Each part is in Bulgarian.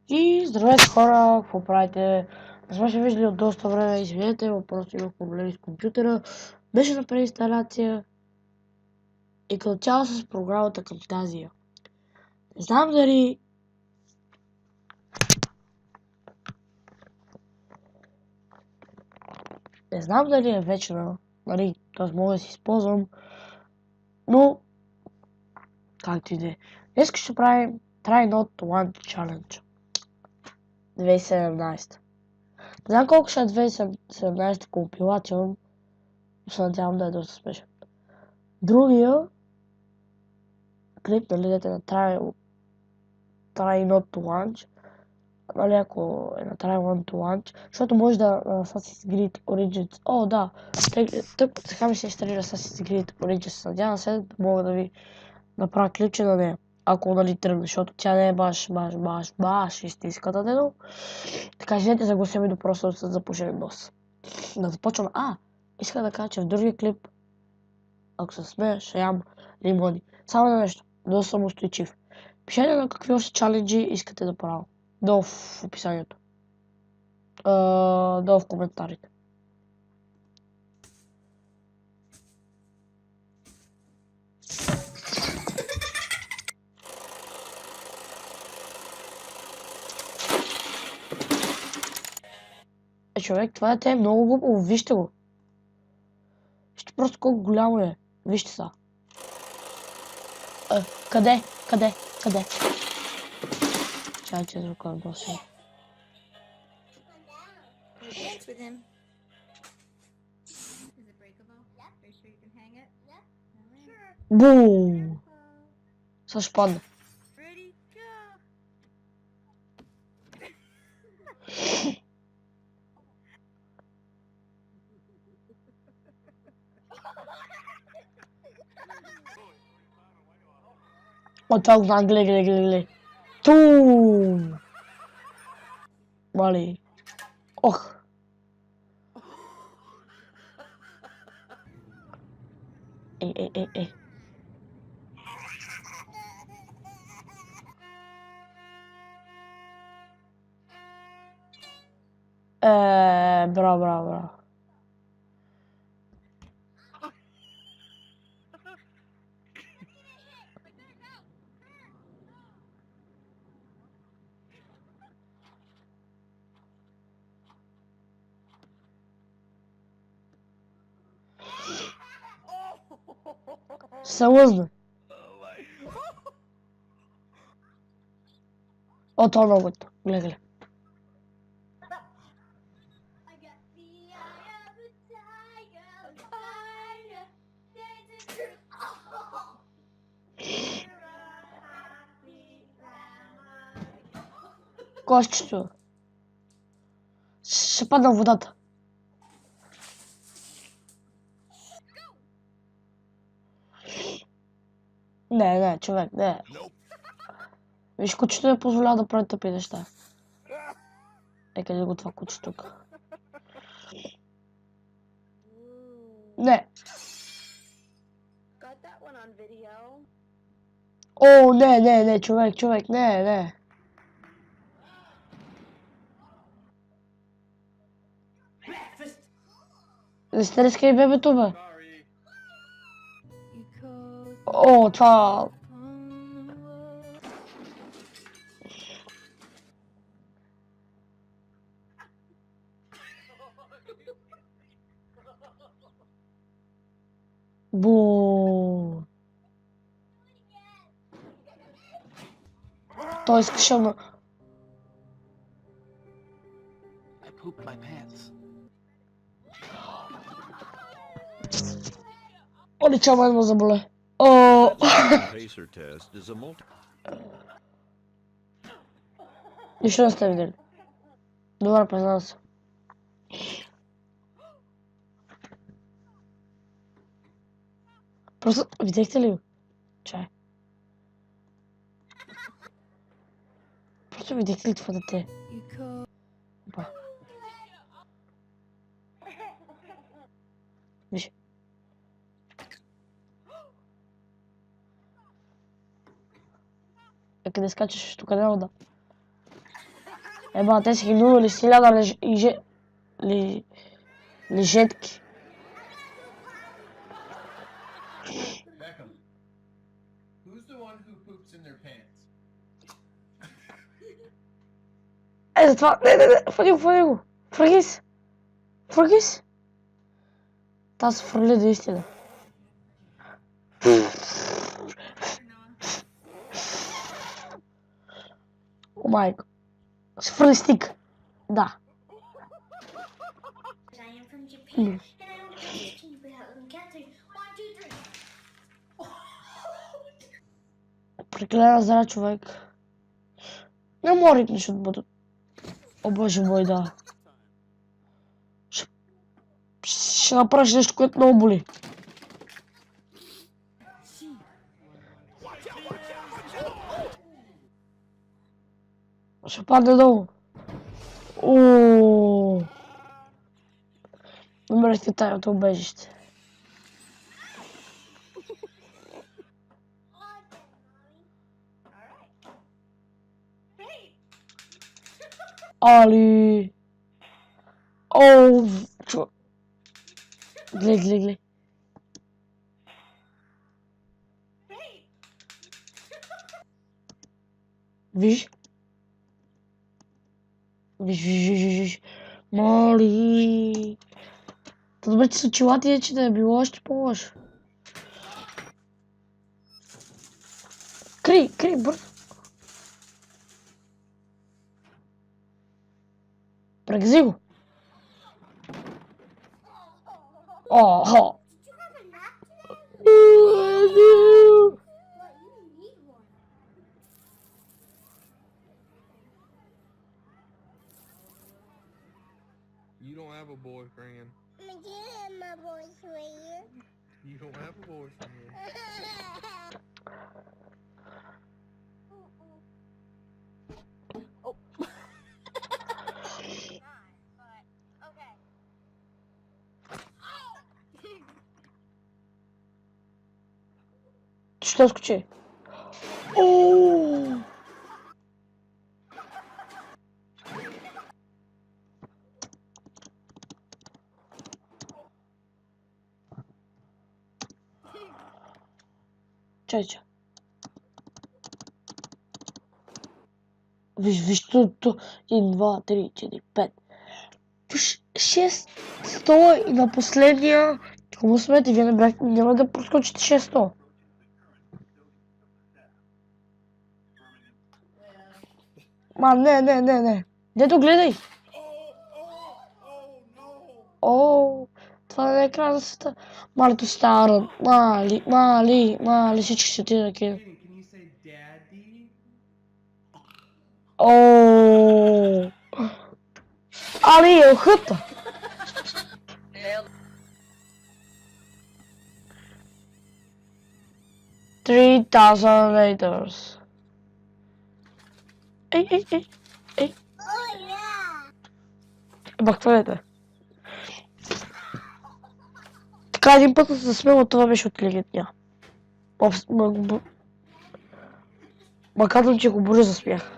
И здравейте хора, какво правите? Не сме се виждали от доста време, извинете, просто имах проблеми с компютъра. Беше на преинсталация и като цяло с програмата Camtasia. Не знам дали... Не знам дали е вечна, нали, т.е. мога да си използвам, но... Както и да е. Днес ще правим Try Not One Challenge 2017. Не знам колко ще е 2017 компилация, но се надявам да е доста смешен. Другия клип, нали, дете на Try Not to Launch, нали, ако е на Try One to Launch, защото може да на Assassin's Creed Origins, да, тък сега ми се инсталира Assassin's Creed Origins, надявам се да мога да ви направя клипче на нея, ако нали тръгне, защото тя не е баш истинската дено. Така, извинете за гласа ми, до просто с запушен нос. Да започвам. Исках да кажа, че в другия клип, ако се смея, ще ям лимони. Само на нещо, доста съм устойчив. Пишете на какви още чаленджи искате да правя. Долу в описанието. Долу в коментарите. Човек, това дете е много глупаво. Вижте го. Вижте просто колко голямо е. Вижте са. Къде? Чай, че звука е доста. Бум! Сега ще падна. Това го знам, гледай. Тум! Мали. Ох! Ей. Браво. Се лъзна. Това много. Гледай. Кошчето. Ще падна в водата. Не, човек, не. Виж, кучето не позволява да прави тъпи неща. Къде го това куче тук? Не. Не, човек, не. Не сте рискай бебето, бе. Това... Бу. Той искаше ма... Оле, мен ме заболе. Нищо не сте видели. Добре, признавам се. Просто, видяхте ли го? Чай. Просто видяхте ли това дете? Опа. Виж. Къде скачаш? Тук не вода. Еба, те си ги нудили с 1000 лежетки. Beckham, who's the one who poops in their pants? Затова, не, фърли го. Фърги се. Фърги се. Та се фърли наистина. О, майко. Се фърли стик. Да. Прекалена зара човек. Не мога рипнеш от бъдат. О, боже мой, да. Ще направиш нещо, което много боли. Ще падне долу. Ооо. Намерихте тайното убежище. Али. Ооо. Гледай. Виж. Виж. Моли. Добре, че с очилата е, че да е било още по-лошо. Крий, бързо. Прегази го. О. You don't have a boyfriend. I do have my boyfriend. You don't have a boyfriend. Що скочи? Ооо. Чай. Виж, то. 1, 2, 3, 4, 5. 600 и на последния... Кому смете, вие няма да проскочите 600. Ма, не. Дето гледай. О, това не е край на света. Малето стара. Мали, всички ще отида да кида. О, Али е охъта. $3,000 liters. Ей. Oh yeah. Бахтовете. Така един път се засмел, това беше от легендния. Ма казвам, че го боже за смях.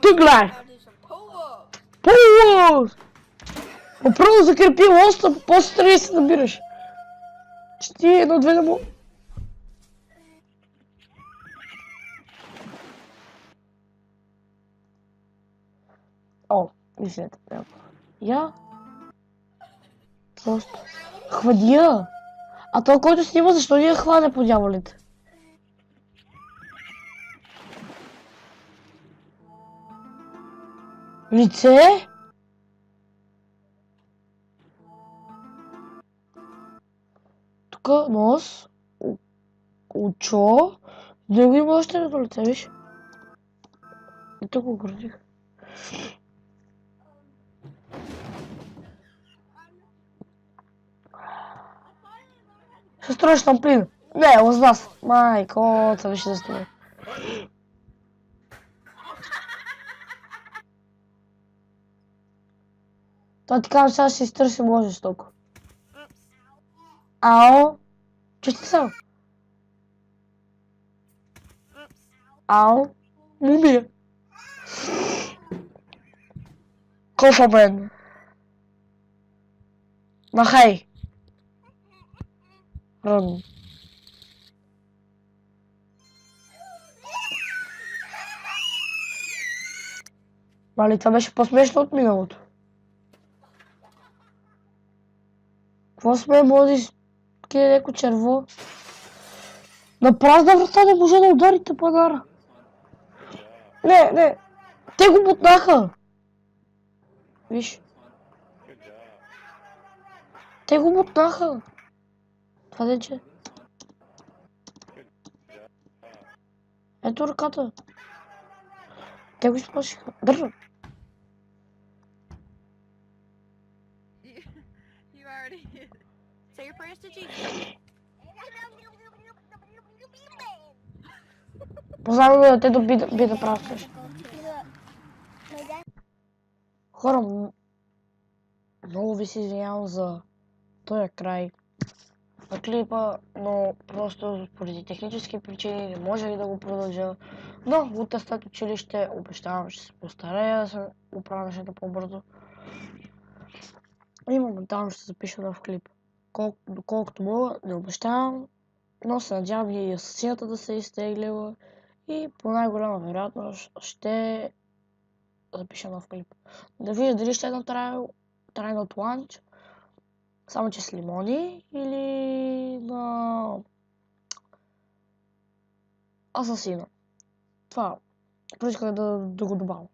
Тук гледай! Пулъс! Първо закрепи лоста, после трябва да се набираш. Ще ти е едно-две да му... О, мислете, трябва. Я? Просто. Хвади я! А той, който снима, защо ни я хване по дяволите? Лице? Тук нос, очо, него има още едно лице, виж? И тук го градих. Ще строиш тамплин. Не, uz nas. Majko, co wy się zastanawiacie? То ти казвам, сега ще изтърси можеш толкова. Ао? Чуш ти само? Ао? Мумия. Кофа мен. Махай. Рън. Мали, това беше по-смешно от миналото. Какво сме млади, кие леко черво? На празна врата не може да ударите панара. Не. Те го бутнаха. Виж. Те го бутнаха. Това дече. Ето ръката. Те го изплашиха. Държа. You already say your prayers to Jesus. Познавам да те би да правиш. Хора, много ви се извинявам за този край на клипа, но просто поради технически причини не може ли да го продължа. Но утре след училище обещавам, ще се постарая да се оправя нещата по-бързо. И моментално ще запиша нов клип. Доколкото мога, не обещавам, но се надявам и асасината да се е изтеглила и по най-голяма вероятност ще запиша нов клип. Да видя дали ще е на Trial от Launch, само че с лимони или на Асасина. Това поисках да го добавя.